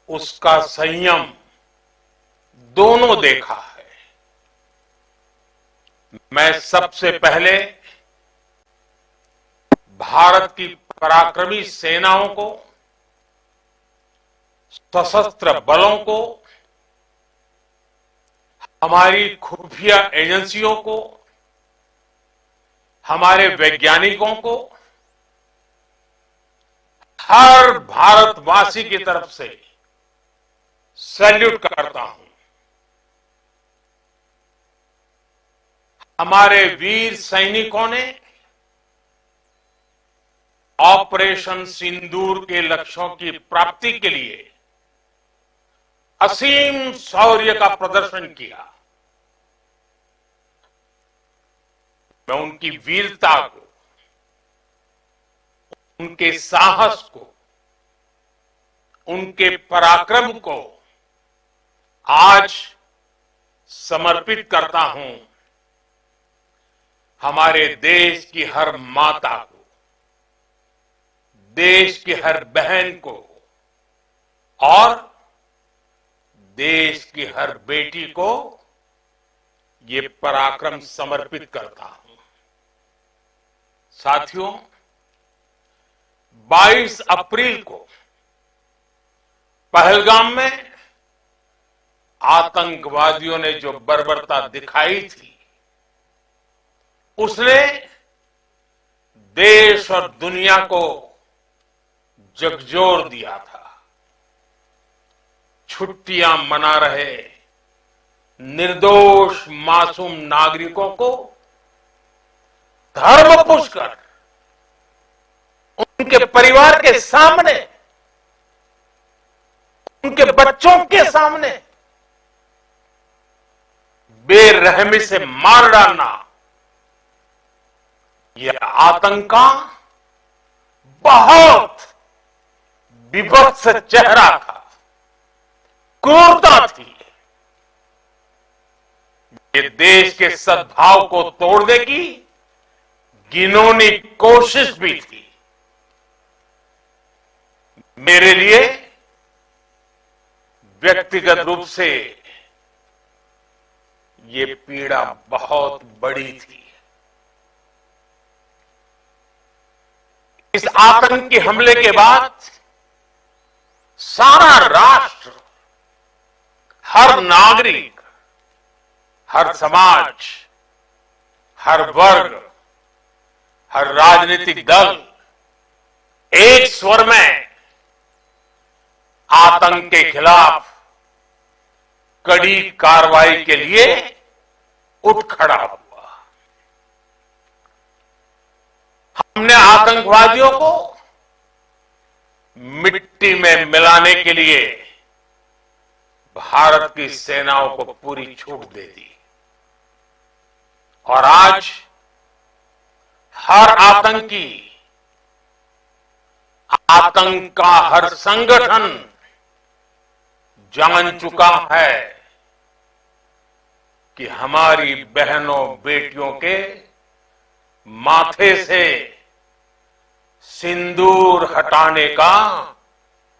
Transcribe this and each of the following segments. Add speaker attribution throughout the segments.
Speaker 1: उसका संयम दोनों देखा है। मैं सबसे पहले भारत की पराक्रमी सेनाओं को, सशस्त्र बलों को, हमारी खुफिया एजेंसियों को, हमारे वैज्ञानिकों को, हर भारतवासी की तरफ से सैल्यूट करता हूं। हमारे वीर सैनिकों ने ऑपरेशन सिंदूर के लक्ष्यों की प्राप्ति के लिए असीम शौर्य का प्रदर्शन किया। मैं उनकी वीरता को, उनके साहस को, उनके पराक्रम को आज समर्पित करता हूं। हमारे देश की हर माता को, देश की हर बहन को और देश की हर बेटी को ये पराक्रम समर्पित करता हूं। साथियों, 22 अप्रैल को पहलगाम में आतंकवादियों ने जो बर्बरता दिखाई थी, उसने देश और दुनिया को झकझोर दिया था। छुट्टियां मना रहे निर्दोष मासूम नागरिकों को धर्म पुष्कर उनके परिवार के सामने, उनके बच्चों के सामने बेरहमी से मार डालना, यह आतंक का बहुत विभत्स चेहरा था, क्रूरता थी। ये देश के सद्भाव को तोड़ने की घिनौनी कोशिश भी थी। मेरे लिए व्यक्तिगत रूप से ये पीड़ा बहुत बड़ी थी। इस आतंकी हमले के बाद सारा राष्ट्र, हर नागरिक, हर समाज, हर वर्ग, हर राजनीतिक दल एक स्वर में आतंक के खिलाफ कड़ी कार्रवाई के लिए उठ खड़ा हुआ। हमने आतंकवादियों को मिट्टी में मिलाने के लिए भारत की सेनाओं को पूरी छूट दे दी और आज हर आतंकी, आतंक का हर संगठन जान चुका है कि हमारी बहनों बेटियों के माथे से सिंदूर हटाने का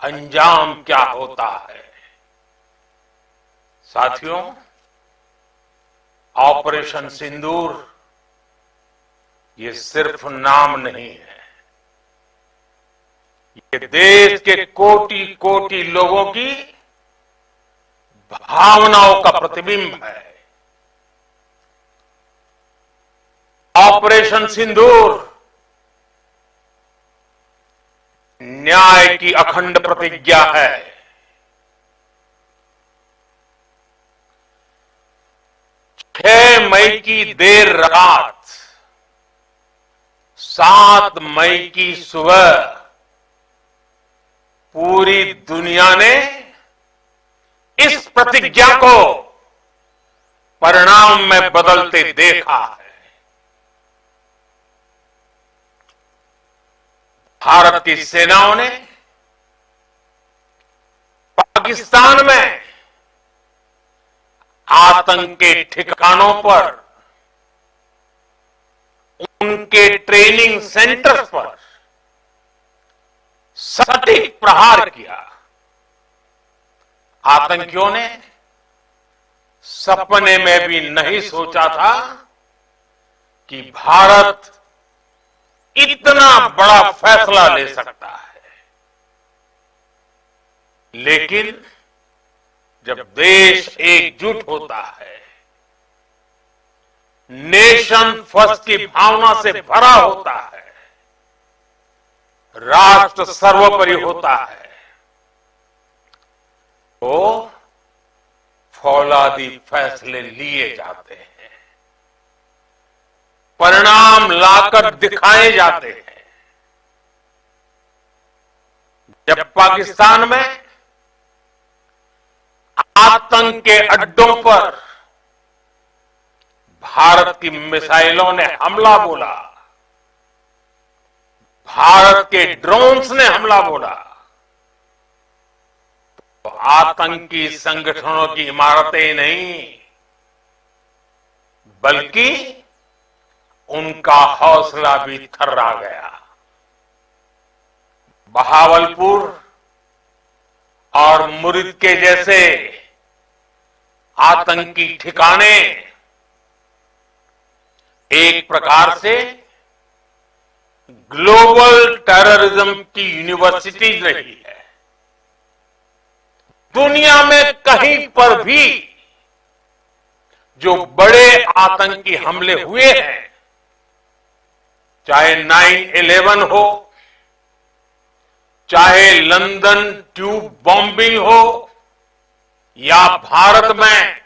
Speaker 1: अंजाम क्या होता है। साथियों, ऑपरेशन सिंदूर ये सिर्फ नाम नहीं है, ये देश के कोटि कोटि लोगों की भावनाओं का प्रतिबिंब है। ऑपरेशन सिंदूर न्याय की अखंड प्रतिज्ञा है। 6 मई की देर रात, 7 मई की सुबह पूरी दुनिया ने इस प्रतिज्ञा को परिणाम में बदलते देखा है। भारत की सेनाओं ने पाकिस्तान में आतंक के ठिकानों पर, उनके ट्रेनिंग सेंटर्स पर सटीक प्रहार किया। आतंकियों ने सपने में भी नहीं सोचा था कि भारत इतना बड़ा फैसला ले सकता है। लेकिन जब देश एकजुट होता है, नेशन फर्स्ट की भावना से भरा होता है, राष्ट्र सर्वोपरि होता है, तो फौलादी फैसले लिए जाते हैं, परिणाम लाकर दिखाए जाते हैं। जब पाकिस्तान में आतंक के अड्डों पर भारत की मिसाइलों ने हमला बोला, भारत के ड्रोन्स ने हमला बोला, तो आतंकी संगठनों की इमारतें नहीं, बल्कि उनका हौसला भी थर्रा गया। बहावलपुर और मुरिद के जैसे आतंकी ठिकाने एक प्रकार से ग्लोबल टेररिज्म की यूनिवर्सिटीज रही है। दुनिया में कहीं पर भी जो बड़े आतंकी हमले हुए हैं, चाहे 9/11 हो, चाहे लंदन ट्यूब बॉम्बिंग हो, या भारत में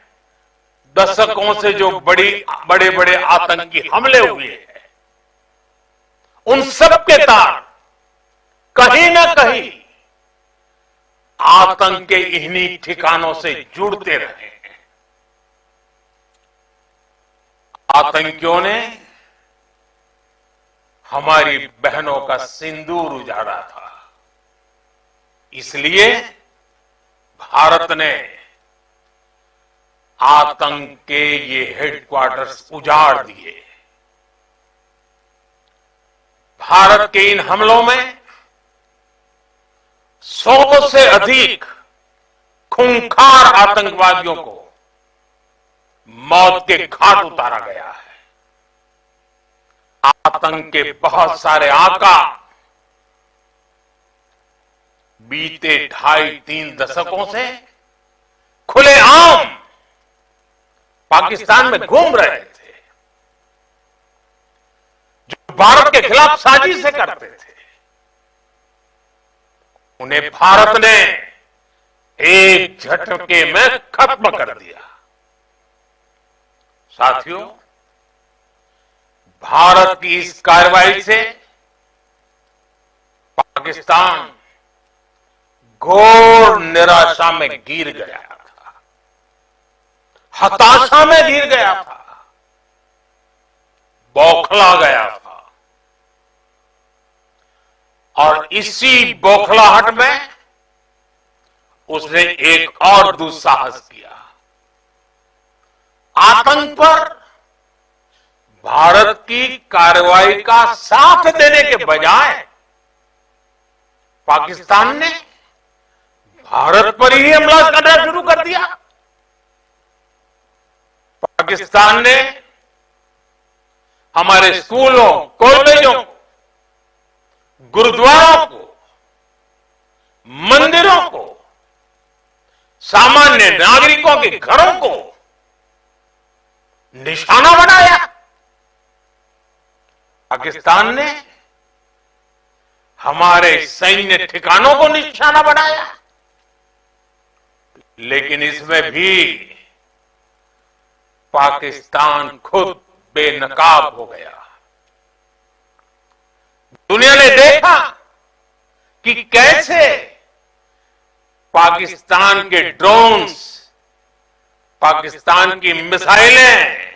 Speaker 1: दशकों से जो बड़े बड़े आतंकी हमले हुए हैं, उन सब के तार कहीं ना कहीं आतंक के इन्हीं ठिकानों से जुड़ते रहे हैं। आतंकियों ने हमारी बहनों का सिंदूर उजाड़ा था, इसलिए भारत ने आतंक के ये हेडक्वार्टर्स उजाड़ दिए। भारत के इन हमलों में 100 से अधिक खूंखार आतंकवादियों को मौत के घाट उतारा गया है। आतंक के बहुत सारे आका बीते 2.5-3 दशकों से खुलेआम पाकिस्तान में घूम रहे थे, जो भारत के खिलाफ साजिशें करते थे। उन्हें भारत ने एक झटके में खत्म कर दिया। साथियों, भारत की इस कार्रवाई से पाकिस्तान घोर निराशा में गिर गया था, हताशा में गिर गया था, बौखला गया था। और इसी बौखलाहट में उसने एक और दुस्साहस किया। आतंक पर भारत की कार्रवाई का साथ देने के बजाय पाकिस्तान ने भारत पर ही हमला करना शुरू कर दिया। पाकिस्तान ने हमारे स्कूलों, कॉलेजों, गुरुद्वारों को, मंदिरों को, सामान्य नागरिकों के घरों को निशाना बनाया। पाकिस्तान ने हमारे सैन्य ठिकानों को निशाना बनाया। लेकिन इसमें भी पाकिस्तान खुद बेनकाब हो गया। दुनिया ने देखा कि कैसे पाकिस्तान के ड्रोन्स, पाकिस्तान की मिसाइलें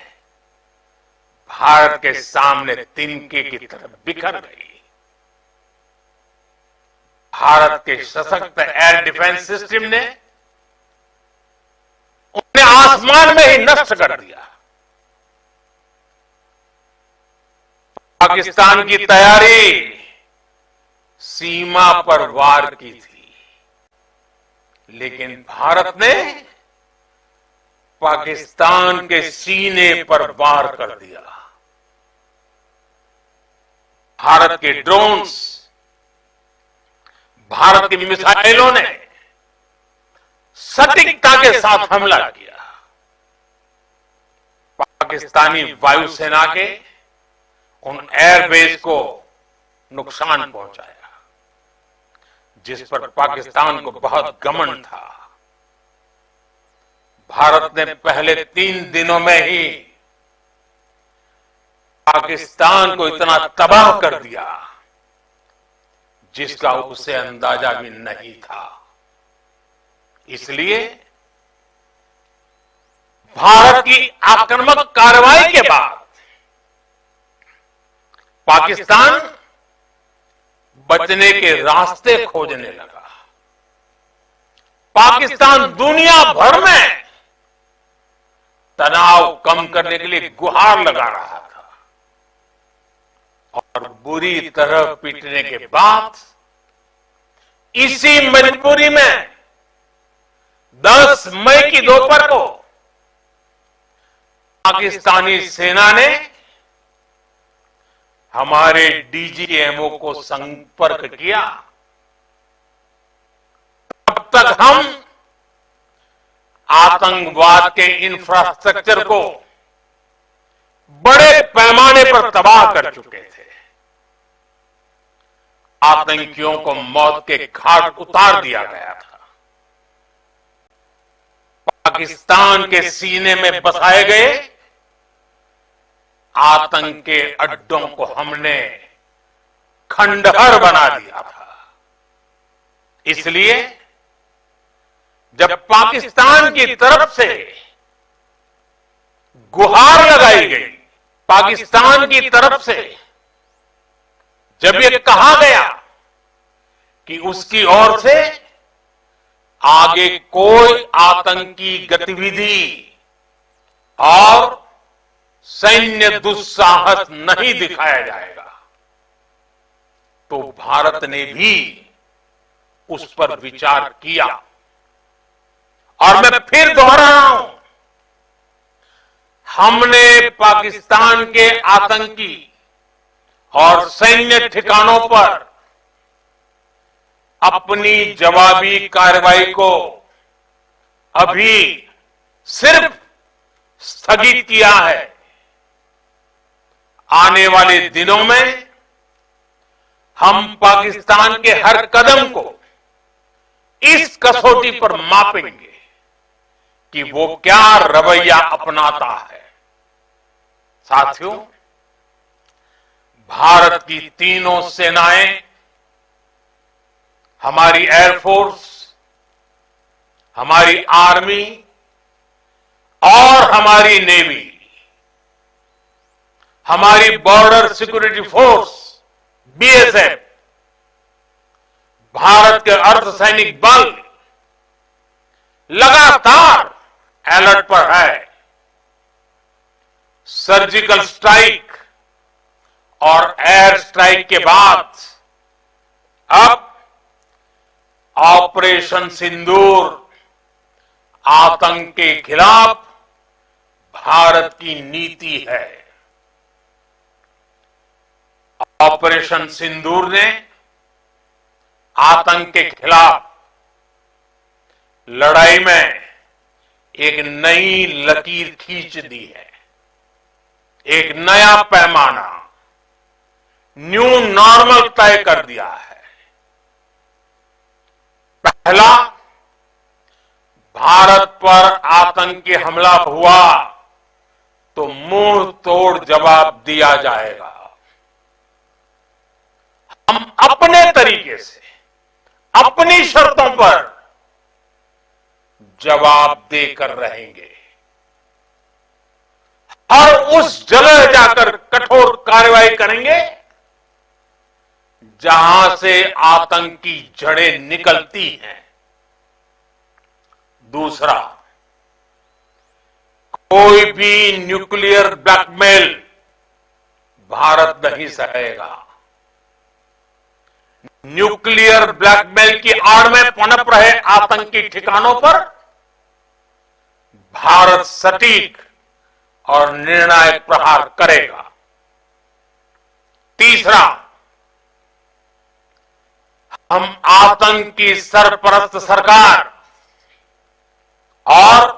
Speaker 1: भारत के सामने तिनके की तरफ बिखर गई। भारत के सशक्त एयर डिफेंस सिस्टम ने उन्हें आसमान में ही नष्ट कर दिया। पाकिस्तान की तैयारी सीमा पर वार की थी, लेकिन भारत ने पाकिस्तान के सीने पर वार कर दिया। भारत के ड्रोन्स, भारत की मिसाइलों ने सटीकता के साथ हमला किया। पाकिस्तानी वायुसेना के उन एयरबेस को नुकसान पहुंचाया, जिस पर पाकिस्तान को बहुत घमंड था। भारत ने पहले 3 दिनों में ही पाकिस्तान को इतना तबाह कर दिया जिसका उसे अंदाजा भी नहीं था। इसलिए भारत की आक्रामक कार्रवाई के बाद पाकिस्तान बचने के रास्ते खोजने लगा। पाकिस्तान दुनिया भर में तनाव कम करने के लिए गुहार लगा रहा था और बुरी तरह पीटने के बाद इसी मजबूरी में 10 मई की दोपहर को पाकिस्तानी सेना ने हमारे डीजीएमओ को संपर्क किया। तब तक हम आतंकवाद के इंफ्रास्ट्रक्चर को बड़े पैमाने पर तबाह कर चुके थे। आतंकियों को मौत के घाट उतार दिया गया था। पाकिस्तान के सीने में बसाए गए आतंक के अड्डों को हमने खंडहर बना दिया था। इसलिए जब पाकिस्तान की तरफ से गुहार लगाई गई, पाकिस्तान की तरफ से जब ये कहा गया कि उसकी ओर से आगे कोई आतंकी गतिविधि और सैन्य दुस्साहस नहीं दिखाया जाएगा, तो भारत ने भी उस पर विचार किया। और मैं फिर दोहरा रहा हूं, हमने पाकिस्तान के आतंकी और सैन्य ठिकानों पर अपनी जवाबी कार्रवाई को अभी सिर्फ स्थगित किया है। आने वाले दिनों में हम पाकिस्तान के हर कदम को इस कसौटी पर मापेंगे कि वो क्या रवैया अपनाता है। साथियों, भारत की तीनों सेनाएं, हमारी एयरफोर्स, हमारी आर्मी और हमारी नेवी, हमारी border security force BSF, Bharat के अर्धसैनिक बल लगातार अलर्ट पर है। सर्जिकल स्ट्राइक और एयर स्ट्राइक के बाद अब ऑपरेशन सिंदूर आतंक के खिलाफ भारत की नीति है। ऑपरेशन सिंदूर ने आतंक के खिलाफ लड़ाई में एक नई लकीर खींच दी है, एक नया पैमाना, न्यू नॉर्मल तय कर दिया है। पहला, भारत पर आतंकी हमला हुआ तो मुंह तोड़ जवाब दिया जाएगा। हम अपने तरीके से, अपनी शर्तों पर जवाब देकर रहेंगे और उस जगह जाकर कठोर कार्रवाई करेंगे जहां से आतंक की जड़ें निकलती हैं। दूसरा, कोई भी न्यूक्लियर ब्लैकमेल भारत नहीं सहेगा। न्यूक्लियर ब्लैकमेल की आड़ में पनप रहे आतंकी ठिकानों पर भारत सटीक और निर्णायक प्रहार करेगा। तीसरा, हम आतंक की सरपरस्त सरकार और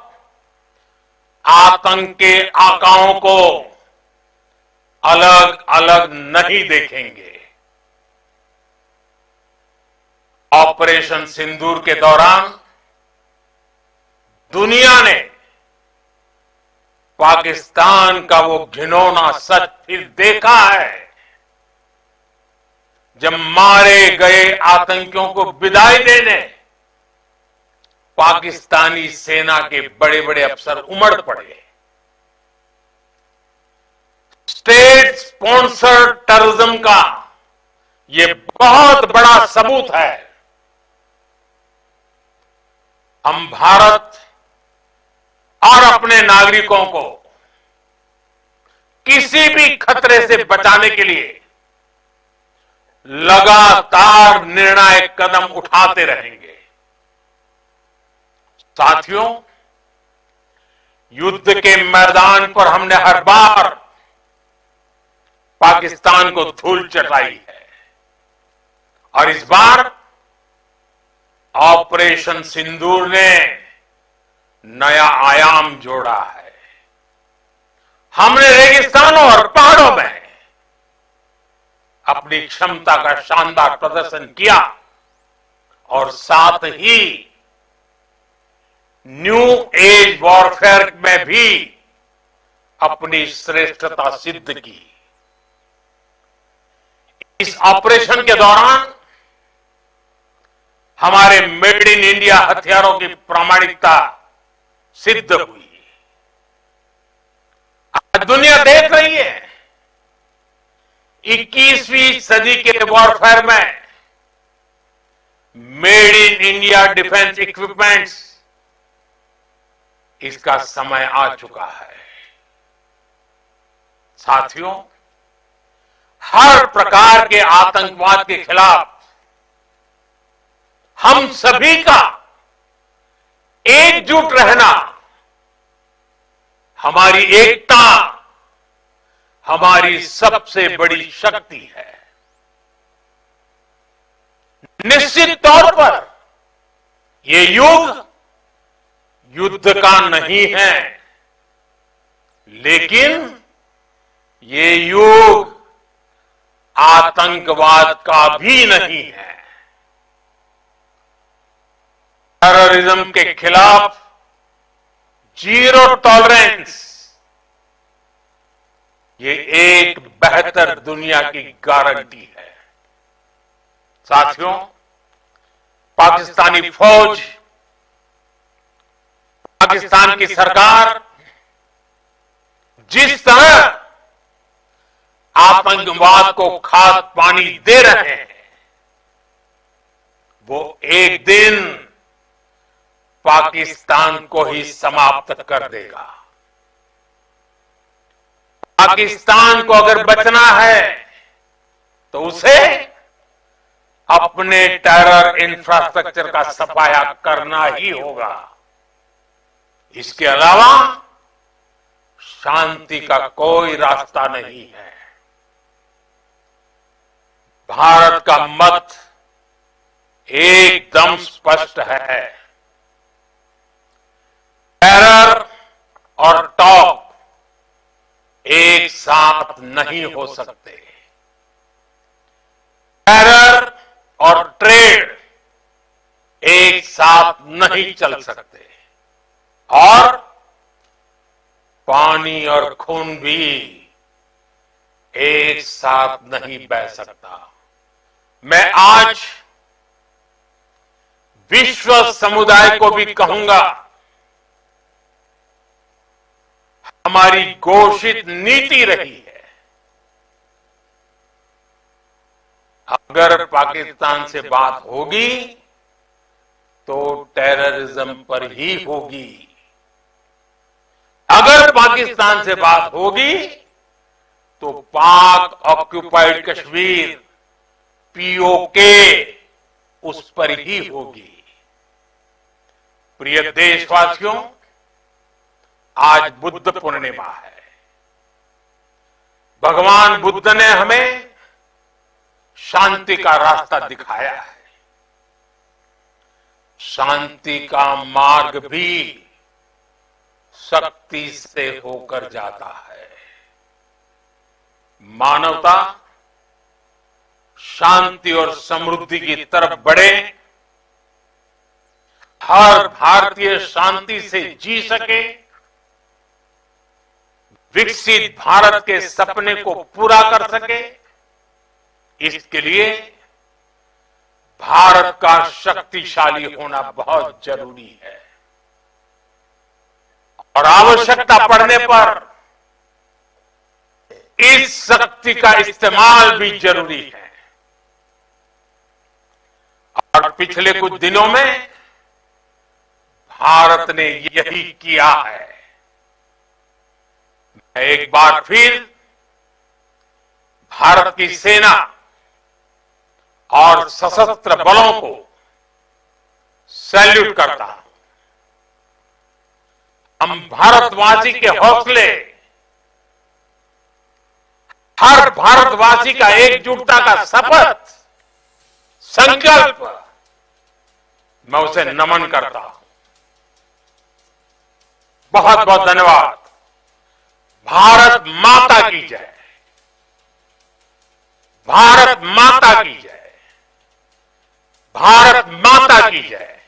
Speaker 1: आतंक के आकाओं को अलग अलग नहीं देखेंगे। ऑपरेशन सिंदूर के दौरान दुनिया ने पाकिस्तान का वो घिनौना सच फिर देखा है, जब मारे गए आतंकियों को विदाई देने पाकिस्तानी सेना के बड़े बड़े अफसर उमड़ पड़े। स्टेट स्पॉन्सर्ड टेररिज्म का ये बहुत बड़ा सबूत है। हम भारत और अपने नागरिकों को किसी भी खतरे से बचाने के लिए लगातार निर्णायक कदम उठाते रहेंगे। साथियों, युद्ध के मैदान पर हमने हर बार पाकिस्तान को धूल चटाई है और इस बार ऑपरेशन सिंदूर ने नया आयाम जोड़ा है। हमने रेगिस्तानों और पहाड़ों में अपनी क्षमता का शानदार प्रदर्शन किया और साथ ही न्यू एज वॉरफेयर में भी अपनी श्रेष्ठता सिद्ध की। इस ऑपरेशन के दौरान हमारे मेड इन इंडिया हथियारों की प्रामाणिकता सिद्ध हुई। आज दुनिया देख रही है 21वीं सदी के वॉरफेयर में made in India defence equipments, इसका समय आ चुका है। साथियों, हर प्रकार के आतंकवाद के खिलाफ हम सभी का एकजुट रहना, हमारी एकता हमारी सबसे बड़ी शक्ति है। निश्चित तौर पर यह युग युद्ध का नहीं है, लेकिन ये युग आतंकवाद का भी नहीं है। टेररिज्म के खिलाफ जीरो टॉलरेंस, ये एक बेहतर दुनिया की गारंटी है। साथियों, पाकिस्तानी फौज, पाकिस्तान की सरकार जिस तरह आतंकवाद को खाद पानी दे रहे हैं, वो एक दिन पाकिस्तान को ही समाप्त कर देगा। पाकिस्तान को अगर बचना है तो उसे अपने टेरर इंफ्रास्ट्रक्चर का सफाया करना ही होगा। इसके अलावा शांति का कोई रास्ता नहीं है। भारत का मत एकदम स्पष्ट है। टेरर और टॉप एक साथ नहीं हो सकते। टेरर और ट्रेड एक साथ नहीं चल सकते और पानी और खून भी एक साथ नहीं बह सकता। मैं आज विश्व समुदाय को भी कहूंगा, हमारी घोषित नीति रही है, अगर पाकिस्तान से बात होगी तो टेररिज्म पर ही होगी। अगर पाकिस्तान से बात होगी तो पाक ऑक्युपाइड कश्मीर पीओके उस पर ही होगी। प्रिय देशवासियों, आज बुद्ध पूर्णिमा है। भगवान बुद्ध ने हमें शांति का रास्ता दिखाया है। शांति का मार्ग भी शक्ति से होकर जाता है। मानवता शांति और समृद्धि की तरफ बढ़े, हर भारतीय शांति से जी सके, विकसित भारत के सपने को पूरा कर सके, इसके लिए भारत का शक्तिशाली होना बहुत जरूरी है। और आवश्यकता पड़ने पर इस शक्ति का इस्तेमाल भी जरूरी है। और पिछले कुछ दिनों में भारत ने यही किया है। मैं एक बार फिर भारत की सेना और सशस्त्र बलों को सैल्यूट करता हूं। हम भारतवासी के हौसले, हर भारतवासी का एकजुटता का शपथ, संकल्प, मैं उसे नमन करता हूं। बहुत बहुत धन्यवाद। भारत माता की जय। भारत माता की जय। भारत माता की जय।